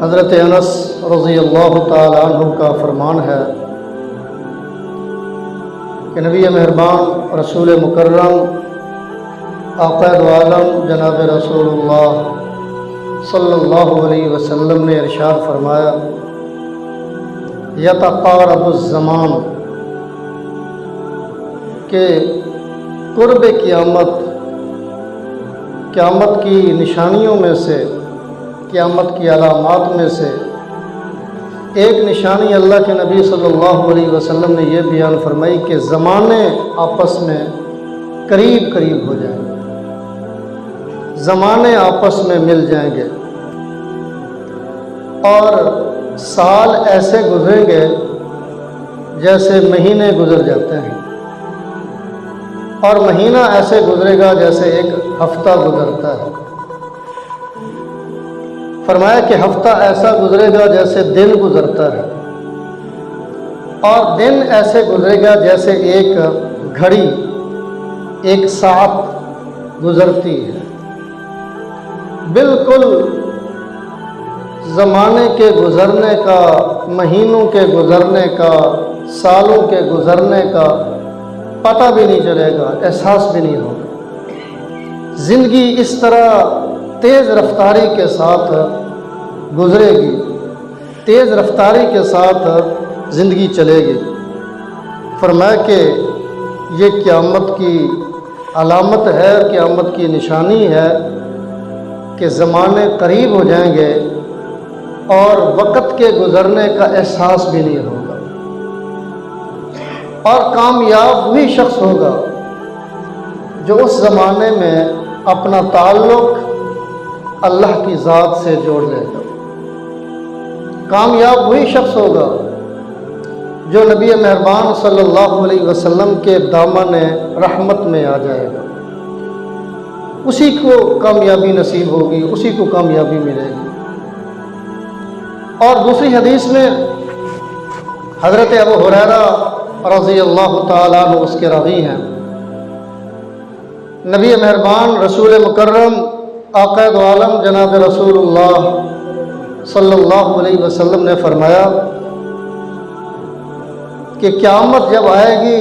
حضرت انس رضی اللہ تعالی عنہ کا فرمان ہے کہ نبی مہربان رسول مکرم آقا دو عالم جناب رسول اللہ صلی اللہ علیہ وسلم نے ارشاد فرمایا، یتقارب الزمان، کہ قرب قیامت کی نشانیوں میں سے، قیامت کی علامات میں سے ایک نشانی اللہ کے نبی صلی اللہ علیہ وسلم نے یہ بیان فرمائی کہ زمانے آپس میں قریب قریب ہو جائیں گے، زمانے آپس میں مل جائیں گے، اور سال ایسے گزریں گے جیسے مہینے گزر جاتے ہیں، اور مہینہ ایسے گزرے گا جیسے ایک ہفتہ گزرتا ہے۔ فرمایا کہ ہفتہ ایسا گزرے گا جیسے دن گزرتا ہے، اور دن ایسے گزرے گا جیسے ایک گھڑی، ایک ساعت گزرتی ہے۔ بالکل زمانے کے گزرنے کا، مہینوں کے گزرنے کا، سالوں کے گزرنے کا پتہ بھی نہیں چلے گا، احساس بھی نہیں ہوگا۔ زندگی اس طرح تیز رفتاری کے ساتھ گزرے گی، تیز رفتاری کے ساتھ زندگی چلے گی۔ فرمایا کہ یہ قیامت کی علامت ہے، قیامت کی نشانی ہے کہ زمانے قریب ہو جائیں گے اور وقت کے گزرنے کا احساس بھی نہیں ہوگا، اور کامیاب وہی شخص ہوگا جو اس زمانے میں اپنا تعلق اللہ کی ذات سے جوڑ لے گا۔ کامیاب وہی شخص ہوگا جو نبی مہربان صلی اللہ علیہ وسلم کے دامن رحمت میں آ جائے گا، اسی کو کامیابی نصیب ہوگی، اسی کو کامیابی ملے گی۔ اور دوسری حدیث میں حضرت ابو ہریرہ رضی اللہ تعالیٰ عنہ اس کے راوی ہیں، نبی مہربان رسول مکرم آقا دو عالم جناب رسول اللہ صلی اللہ علیہ وسلم نے فرمایا کہ قیامت جب آئے گی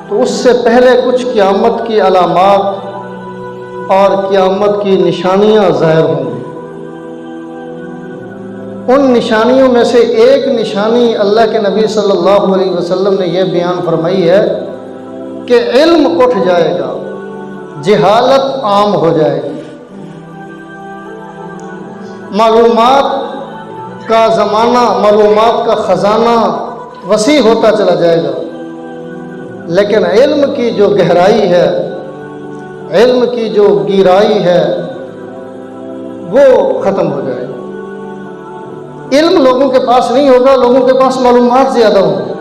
تو اس سے پہلے کچھ قیامت کی علامات اور قیامت کی نشانیاں ظاہر ہوں گی۔ ان نشانیوں میں سے ایک نشانی اللہ کے نبی صلی اللہ علیہ وسلم نے یہ بیان فرمائی ہے کہ علم اٹھ جائے گا، جہالت عام ہو جائے گی، معلومات کا زمانہ، معلومات کا خزانہ وسیع ہوتا چلا جائے گا، لیکن علم کی جو گہرائی ہے، علم کی جو گہرائی ہے وہ ختم ہو جائے گا۔ علم لوگوں کے پاس نہیں ہوگا، لوگوں کے پاس معلومات زیادہ ہوں گی،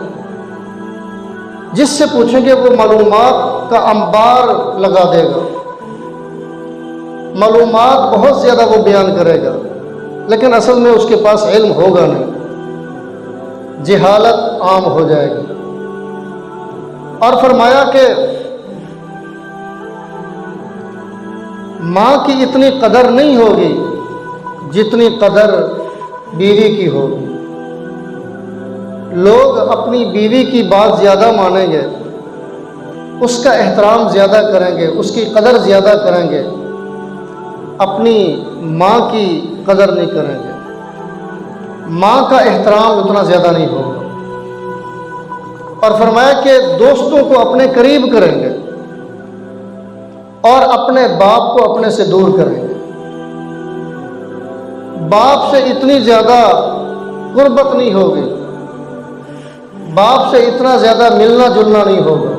جس سے پوچھیں گے وہ معلومات کا انبار لگا دے گا، معلومات بہت زیادہ وہ بیان کرے گا، لیکن اصل میں اس کے پاس علم ہوگا نہیں، جہالت عام ہو جائے گی۔ اور فرمایا کہ ماں کی اتنی قدر نہیں ہوگی جتنی قدر بیوی کی ہوگی۔ لوگ اپنی بیوی کی بات زیادہ مانیں گے، اس کا احترام زیادہ کریں گے، اس کی قدر زیادہ کریں گے، اپنی ماں کی قدر نہیں کریں گے، ماں کا احترام اتنا زیادہ نہیں ہوگا۔ اور فرمایا کہ دوستوں کو اپنے قریب کریں گے اور اپنے باپ کو اپنے سے دور کریں گے۔ باپ سے اتنی زیادہ قربت نہیں ہوگی، باپ سے اتنا زیادہ ملنا جلنا نہیں ہوگا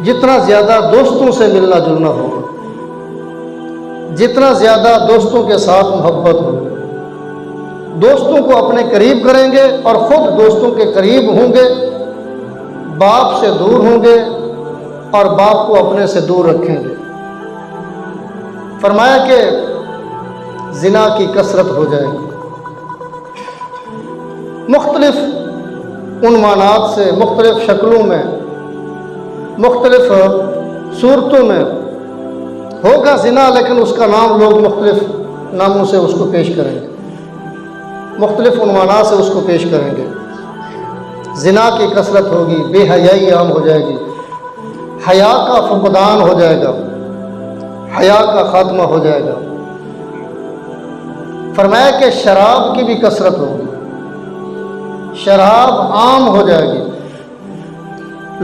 جتنا زیادہ دوستوں سے ملنا جلنا ہوگا، جتنا زیادہ دوستوں کے ساتھ محبت ہوگی۔ دوستوں کو اپنے قریب کریں گے اور خود دوستوں کے قریب ہوں گے، باپ سے دور ہوں گے اور باپ کو اپنے سے دور رکھیں گے۔ فرمایا کہ زنا کی کثرت ہو جائے گی، مختلف عنوانات سے، مختلف شکلوں میں، مختلف صورتوں میں ہوگا زنا، لیکن اس کا نام لوگ مختلف ناموں سے اس کو پیش کریں گے، مختلف عنوانات سے اس کو پیش کریں گے۔ زنا کی کثرت ہوگی، بے حیائی عام ہو جائے گی، حیا کا فقدان ہو جائے گا، حیا کا خاتمہ ہو جائے گا۔ فرمایا کہ شراب کی بھی کثرت ہوگی، شراب عام ہو جائے گی۔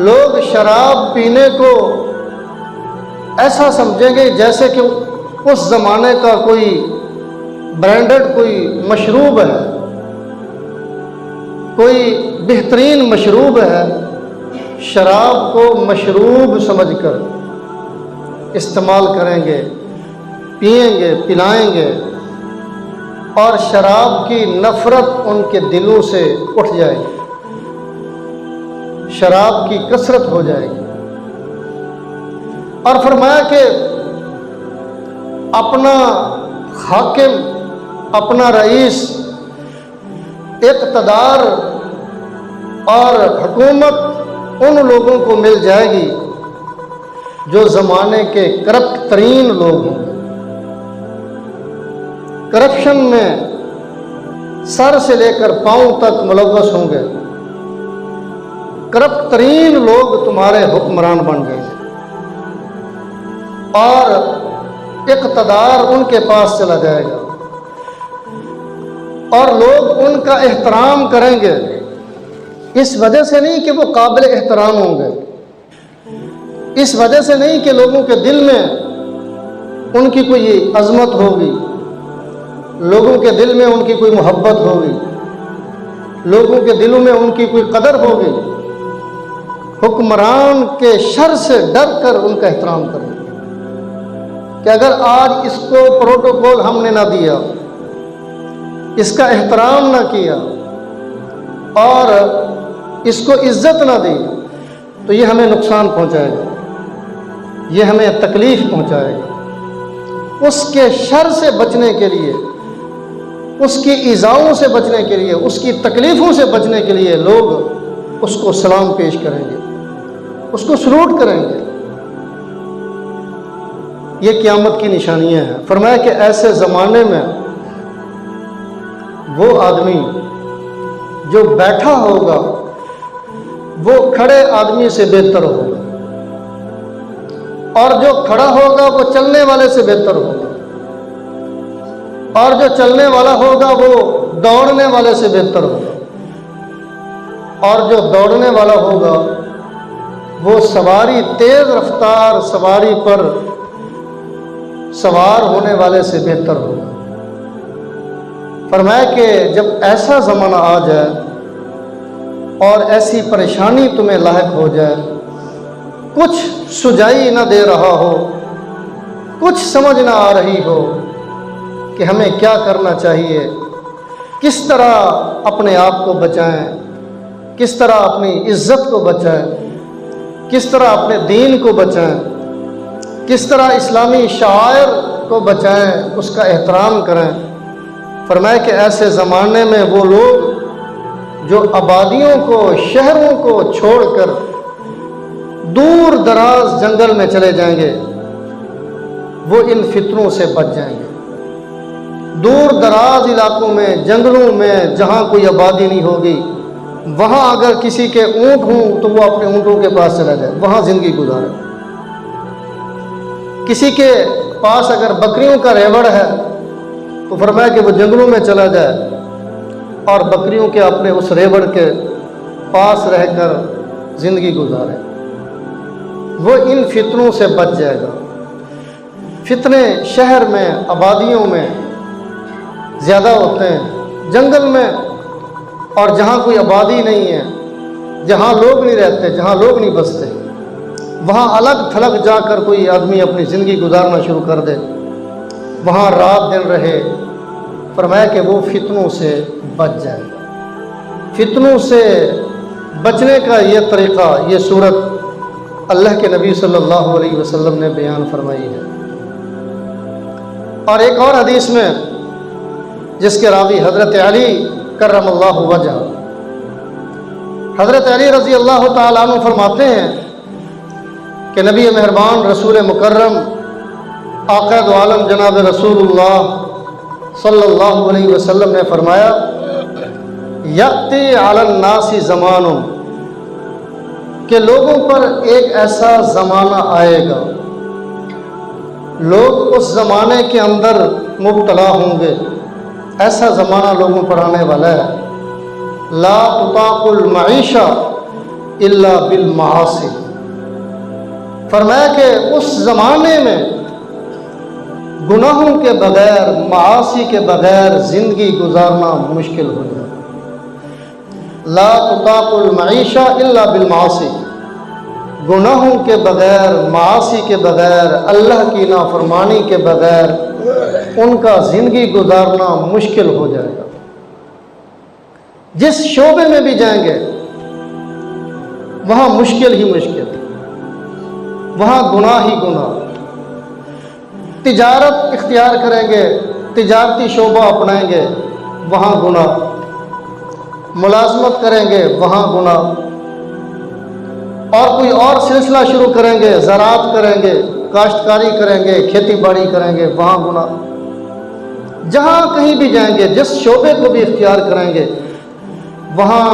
لوگ شراب پینے کو ایسا سمجھیں گے جیسے کہ اس زمانے کا کوئی برانڈڈ کوئی مشروب ہے، کوئی بہترین مشروب ہے۔ شراب کو مشروب سمجھ کر استعمال کریں گے، پئیں گے، پلائیں گے، اور شراب کی نفرت ان کے دلوں سے اٹھ جائے گی، شراب کی کثرت ہو جائے گی۔ اور فرمایا کہ اپنا حاکم، اپنا رئیس، اقتدار اور حکومت ان لوگوں کو مل جائے گی جو زمانے کے کرپٹ ترین لوگ ہوں گے، کرپشن میں سر سے لے کر پاؤں تک ملوث ہوں گے۔ کرپٹ ترین لوگ تمہارے حکمران بن جائیں گے اور اقتدار ان کے پاس چلا جائے گا، اور لوگ ان کا احترام کریں گے، اس وجہ سے نہیں کہ وہ قابل احترام ہوں گے، اس وجہ سے نہیں کہ لوگوں کے دل میں ان کی کوئی عظمت ہوگی، لوگوں کے دل میں ان کی کوئی محبت ہوگی، لوگوں کے دلوں میں ان کی کوئی قدر ہوگی۔ حکمران کے شر سے ڈر کر ان کا احترام کریں کہ اگر آج اس کو پروٹوکول ہم نے نہ دیا، اس کا احترام نہ کیا اور اس کو عزت نہ دی تو یہ ہمیں نقصان پہنچائے گا، یہ ہمیں تکلیف پہنچائے گا۔ اس کے شر سے بچنے کے لیے، اس کی ایذاؤں سے بچنے کے لیے، اس کی تکلیفوں سے بچنے کے لیے لوگ اس کو سلام پیش کریں گے، اس کو سلوٹ کریں گے۔ یہ قیامت کی نشانیاں ہیں۔ فرمایا کہ ایسے زمانے میں وہ آدمی جو بیٹھا ہوگا وہ کھڑے آدمی سے بہتر ہوگا، اور جو کھڑا ہوگا وہ چلنے والے سے بہتر ہوگا، اور جو چلنے والا ہوگا وہ دوڑنے والے سے بہتر ہوگا، اور جو دوڑنے والا ہوگا وہ سواری، تیز رفتار سواری پر سوار ہونے والے سے بہتر ہوگا۔ فرمایا کہ جب ایسا زمانہ آ جائے اور ایسی پریشانی تمہیں لاحق ہو جائے، کچھ سجائی نہ دے رہا ہو، کچھ سمجھ نہ آ رہی ہو کہ ہمیں کیا کرنا چاہیے، کس طرح اپنے آپ کو بچائیں، کس طرح اپنی عزت کو بچائیں، کس طرح اپنے دین کو بچائیں، کس طرح اسلامی شعائر کو بچائیں، اس کا احترام کریں۔ فرمایا کہ ایسے زمانے میں وہ لوگ جو آبادیوں کو، شہروں کو چھوڑ کر دور دراز جنگل میں چلے جائیں گے، وہ ان فتنوں سے بچ جائیں گے۔ دور دراز علاقوں میں، جنگلوں میں جہاں کوئی آبادی نہیں ہوگی، وہاں اگر کسی کے اونٹ ہوں تو وہ اپنے اونٹوں کے پاس چلا جائے، وہاں زندگی گزارے۔ کسی کے پاس اگر بکریوں کا ریوڑ ہے تو فرمایا کہ وہ جنگلوں میں چلا جائے اور بکریوں کے اپنے اس ریوڑ کے پاس رہ کر زندگی گزارے، وہ ان فتنوں سے بچ جائے گا۔ فتنے شہر میں، آبادیوں میں زیادہ ہوتے ہیں، جنگل میں اور جہاں کوئی آبادی نہیں ہے، جہاں لوگ نہیں رہتے، جہاں لوگ نہیں بستے، وہاں الگ تھلگ جا کر کوئی آدمی اپنی زندگی گزارنا شروع کر دے، وہاں رات دن رہے۔ فرمایا کہ وہ فتنوں سے بچ جائے گا۔ فتنوں سے بچنے کا یہ طریقہ، یہ صورت اللہ کے نبی صلی اللہ علیہ وسلم نے بیان فرمائی ہے۔ اور ایک اور حدیث میں جس کے راوی حضرت علی کرم اللہ وجہ، حضرت علی رضی اللہ تعالیٰ عنہ فرماتے ہیں کہ نبی مہربان، رسول مکرم، آقا دو عالم جناب رسول اللہ صلی اللہ علیہ وسلم نے فرمایا یأتی علی الناس زمان، کہ لوگوں پر ایک ایسا زمانہ آئے گا، لوگ اس زمانے کے اندر مبتلا ہوں گے، ایسا زمانہ لوگوں پر آنے والا ہے، لا تطاق المعیشہ الا بالمعاصی، فرمایا کہ اس زمانے میں گناہوں کے بغیر، معاصی کے بغیر زندگی گزارنا مشکل ہو جائے گا۔ لا تطاق المعیشہ الا بالمعاصی، گناہوں کے بغیر، معاصی کے بغیر، اللہ کی نافرمانی کے بغیر ان کا زندگی گزارنا مشکل ہو جائے گا۔ جس شعبے میں بھی جائیں گے وہاں مشکل ہی مشکل، وہاں گناہ ہی گناہ۔ تجارت اختیار کریں گے، تجارتی شعبہ اپنائیں گے، وہاں گناہ، ملازمت کریں گے وہاں گناہ، اور کوئی اور سلسلہ شروع کریں گے، زراعت کریں گے، کاشتکاری کریں گے، کھیتی باڑی کریں گے، وہاں گناہ۔ جہاں کہیں بھی جائیں گے، جس شعبے کو بھی اختیار کریں گے وہاں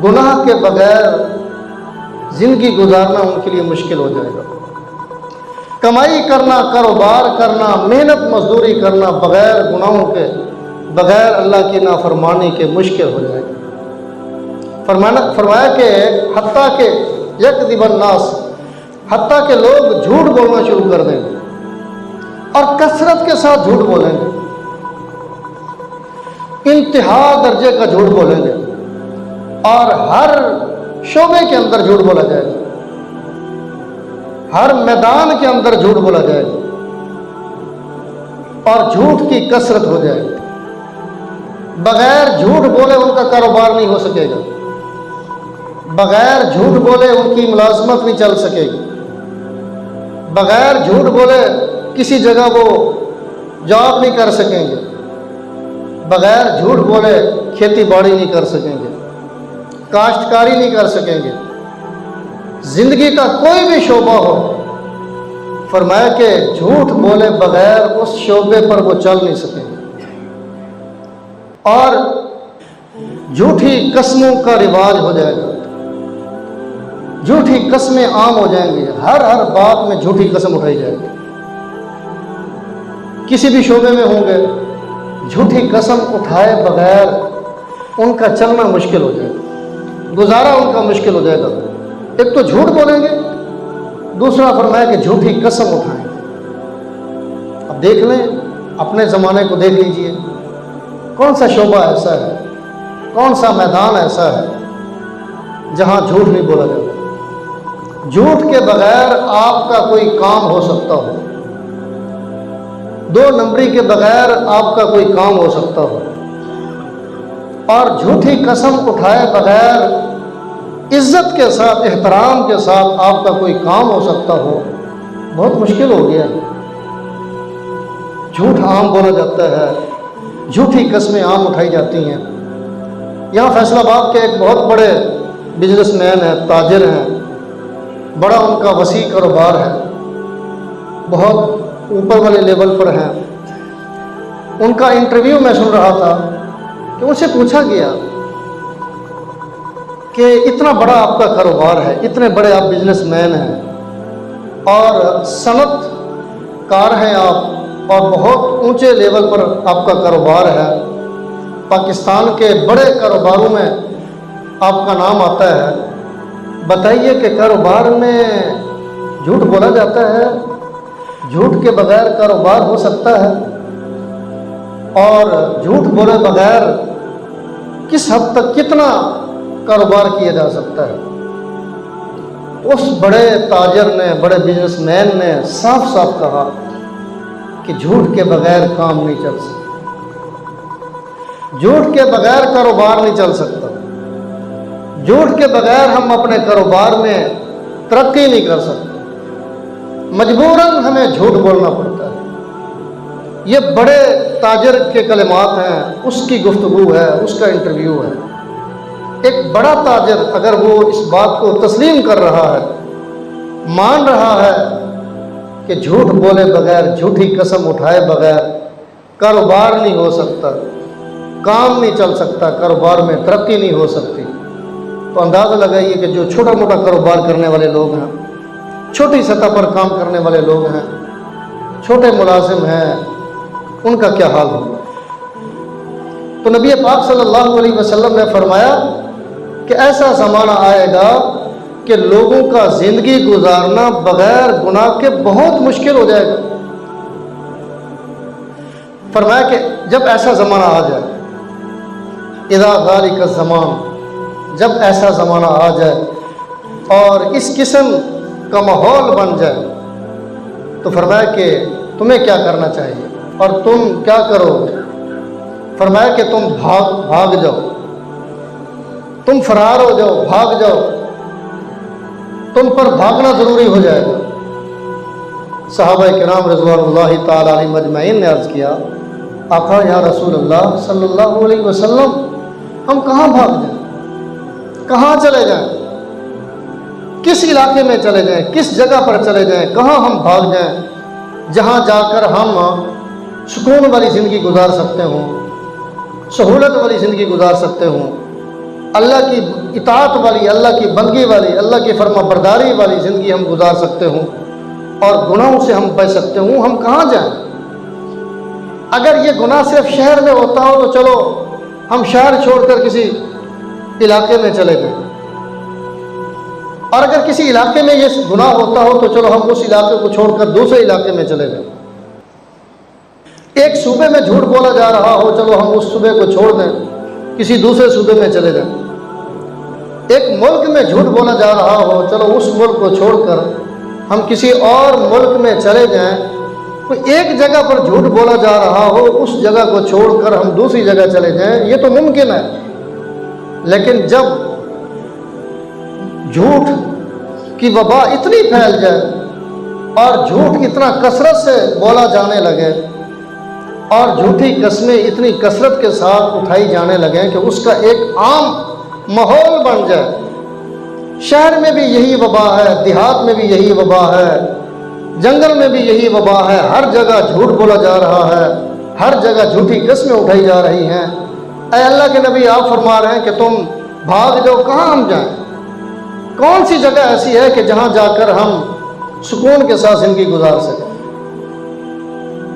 گناہ کے بغیر زندگی گزارنا ان کے لیے مشکل ہو جائے گا۔ کمائی کرنا، کاروبار کرنا، محنت مزدوری کرنا بغیر گناہوں کے، بغیر اللہ کی نافرمانی کے مشکل ہو جائے گا۔ فرمایا کہ حتیٰ کہ یکذب الناس، حتیٰ کہ لوگ جھوٹ بولنا شروع کر دیں گے اور کثرت کے ساتھ جھوٹ بولیں گے، انتہا درجے کا جھوٹ بولیں گے، اور ہر شعبے کے اندر جھوٹ بولا جائے گا، ہر میدان کے اندر جھوٹ بولا جائے گا، اور جھوٹ کی کثرت ہو جائے گی۔ بغیر جھوٹ بولے ان کا کاروبار نہیں ہو سکے گا، بغیر جھوٹ بولے ان کی ملازمت نہیں چل سکے گی، بغیر جھوٹ بولے کسی جگہ وہ جاب نہیں کر سکیں گے، بغیر جھوٹ بولے کھیتی باڑی نہیں کر سکیں گے، کاشتکاری نہیں کر سکیں گے، زندگی کا کوئی بھی شعبہ ہو، فرمایا کہ جھوٹ بولے بغیر اس شعبے پر وہ چل نہیں سکیں گے۔ اور جھوٹی قسموں کا رواج ہو جائے گا، جھوٹی قسمیں عام ہو جائیں گی، ہر بات میں جھوٹی قسم اٹھائی جائے گی۔ کسی بھی شعبے میں ہوں گے، جھوٹی قسم اٹھائے بغیر ان کا چلنا مشکل ہو جائے گا، گزارا ان کا مشکل ہو جائے گا۔ ایک تو جھوٹ بولیں گے، دوسرا فرمایا کہ جھوٹی قسم اٹھائیں گے۔ اب دیکھ لیں، اپنے زمانے کو دیکھ لیجئے، کون سا شعبہ ایسا ہے، کون سا میدان ایسا ہے جہاں جھوٹ نہیں بولا جاتا۔ جھوٹ کے بغیر آپ کا کوئی کام ہو سکتا ہو، دو نمبری کے بغیر آپ کا کوئی کام ہو سکتا ہو، اور جھوٹی قسم اٹھائے بغیر عزت کے ساتھ، احترام کے ساتھ آپ کا کوئی کام ہو سکتا ہو، بہت مشکل ہو گیا۔ جھوٹ عام بولا جاتا ہے، جھوٹی قسمیں عام اٹھائی جاتی ہیں۔ یہاں فیصل آباد کے ایک بہت بڑے بزنس مین ہیں، تاجر ہیں، بڑا ان کا وسیع کاروبار ہے، بہت اوپر والے لیول پر ہیں۔ ان کا انٹرویو میں سن رہا تھا کہ ان سے پوچھا گیا کہ اتنا بڑا آپ کا کاروبار ہے، اتنے بڑے آپ بزنس مین ہیں اور صنعت کار ہیں آپ، اور بہت اونچے لیول پر آپ کا کاروبار ہے، پاکستان کے بڑے کاروباروں میں آپ کا نام آتا ہے، بتائیے کہ کاروبار میں جھوٹ بولا جاتا ہے؟ جھوٹ کے بغیر کاروبار ہو سکتا ہے؟ اور جھوٹ بولے بغیر کس حد تک کتنا کاروبار کیا جا سکتا ہے؟ اس بڑے تاجر نے، بڑے بزنس مین نے صاف صاف کہا کہ جھوٹ کے بغیر کام نہیں چل سکتا، جھوٹ کے بغیر کاروبار نہیں چل سکتا، جھوٹ کے بغیر ہم اپنے کاروبار میں ترقی نہیں کر سکتے، مجبوراً ہمیں جھوٹ بولنا پڑتا ہے۔ یہ بڑے تاجر کے کلمات ہیں، اس کی گفتگو ہے، اس کا انٹرویو ہے۔ ایک بڑا تاجر اگر وہ اس بات کو تسلیم کر رہا ہے، مان رہا ہے کہ جھوٹ بولے بغیر، جھوٹی قسم اٹھائے بغیر کاروبار نہیں ہو سکتا، کام نہیں چل سکتا، کاروبار میں ترقی نہیں ہو سکتی، تو اندازہ لگائیے کہ جو چھوٹا موٹا کاروبار کرنے والے لوگ ہیں، چھوٹی سطح پر کام کرنے والے لوگ ہیں، چھوٹے ملازم ہیں، ان کا کیا حال ہوگا۔ تو نبی پاک صلی اللہ علیہ وسلم نے فرمایا کہ ایسا زمانہ آئے گا کہ لوگوں کا زندگی گزارنا بغیر گناہ کے بہت مشکل ہو جائے گا۔ فرمایا کہ جب ایسا زمانہ آ جائے، اذا ذالک الزمان، جب ایسا زمانہ آ جائے اور اس قسم کا ماحول بن جائے، تو فرمایا کہ تمہیں کیا کرنا چاہیے اور تم کیا کرو گے۔ فرمایا کہ تم بھاگ جاؤ، تم فرار ہو جاؤ، بھاگ جاؤ، تم پر بھاگنا ضروری ہو جائے گا۔ صحابہ کرام رضوان اللہ تعالی علیہم اجمعین نے عرض کیا، آقا یا رسول اللہ صلی اللہ علیہ وسلم، ہم کہاں بھاگ جائیں، کہاں چلے جائیں، کس علاقے میں چلے جائیں، کس جگہ پر چلے جائیں، کہاں ہم بھاگ جائیں جہاں جا کر ہم سکون والی زندگی گزار سکتے ہوں، سہولت والی زندگی گزار سکتے ہوں، اللہ کی اطاعت والی، اللہ کی بندگی والی، اللہ کی فرما برداری والی زندگی ہم گزار سکتے ہوں اور گناہوں سے ہم بچ سکتے ہوں، ہم کہاں جائیں۔ اگر یہ گناہ صرف شہر میں ہوتا ہو تو چلو ہم شہر چھوڑ کر کسی علاقے میں چلے گئے، اور اگر کسی علاقے میں یہ گناہ ہوتا ہو تو چلو ہم اس علاقے کو چھوڑ کر دوسرے علاقے میں چلے گئے۔ ایک صوبے میں جھوٹ بولا جا رہا ہو، چلو ہم اس صوبے کو چھوڑ دیں، کسی دوسرے صوبے میں چلے جائیں۔ ایک ملک میں جھوٹ بولا جا رہا ہو، چلو اس ملک کو چھوڑ کر ہم کسی اور ملک میں چلے جائیں۔ کوئی ایک جگہ پر جھوٹ بولا جا رہا ہو، اس جگہ کو چھوڑ کر ہم دوسری جگہ چلے جائیں، یہ تو ممکن ہے۔ لیکن جب جھوٹ کی وبا اتنی پھیل جائے اور جھوٹ اتنا کثرت سے بولا جانے لگے اور جھوٹی قسمیں اتنی کثرت کے ساتھ اٹھائی جانے لگیں کہ اس کا ایک عام ماحول بن جائے، شہر میں بھی یہی وبا ہے، دیہات میں بھی یہی وبا ہے، جنگل میں بھی یہی وبا ہے، ہر جگہ جھوٹ بولا جا رہا ہے، ہر جگہ جھوٹی قسمیں اٹھائی جا رہی ہیں۔ اے اللہ کے نبی، آپ فرما رہے ہیں کہ تم بھاگ جاؤ، کہاں ہم جائیں؟ کون سی جگہ ایسی ہے کہ جہاں جا کر ہم سکون کے ساتھ زندگی گزار سکیں؟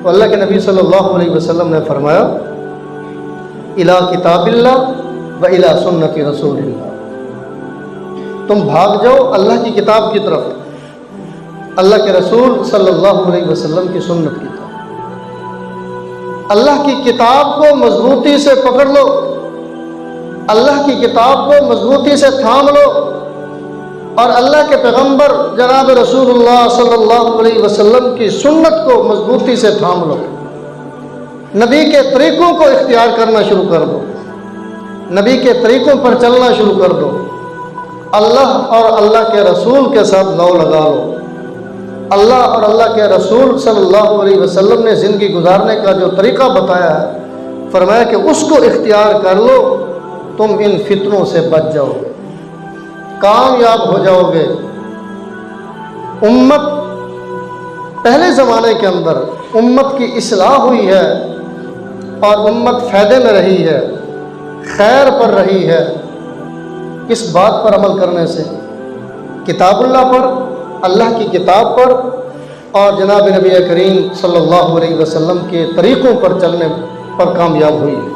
تو اللہ کے نبی صلی اللہ علیہ وسلم نے فرمایا، الی کتاب اللہ و الی سنت رسول اللہ، تم بھاگ جاؤ اللہ کی کتاب کی طرف، اللہ کے رسول صلی اللہ علیہ وسلم کی سنت کی طرف۔ اللہ کی کتاب کو مضبوطی سے پکڑ لو، اللہ کی کتاب کو مضبوطی سے تھام لو، اور اللہ کے پیغمبر جناب رسول اللہ صلی اللہ علیہ وسلم کی سنت کو مضبوطی سے تھام لو، نبی کے طریقوں کو اختیار کرنا شروع کر دو، نبی کے طریقوں پر چلنا شروع کر دو، اللہ اور اللہ کے رسول کے ساتھ لو لگا لو۔ اللہ اور اللہ کے رسول صلی اللہ علیہ وسلم نے زندگی گزارنے کا جو طریقہ بتایا ہے، فرمایا کہ اس کو اختیار کر لو، تم ان فتنوں سے بچ جاؤ گے، کامیاب ہو جاؤ گے۔ امت پہلے زمانے کے اندر امت کی اصلاح ہوئی ہے اور امت فائدے میں رہی ہے، خیر پر رہی ہے، کس بات پر عمل کرنے سے؟ کتاب اللہ پر، اللہ کی کتاب پر، اور جناب نبی کریم صلی اللہ علیہ وسلم کے طریقوں پر چلنے پر کامیاب ہوئی ہے۔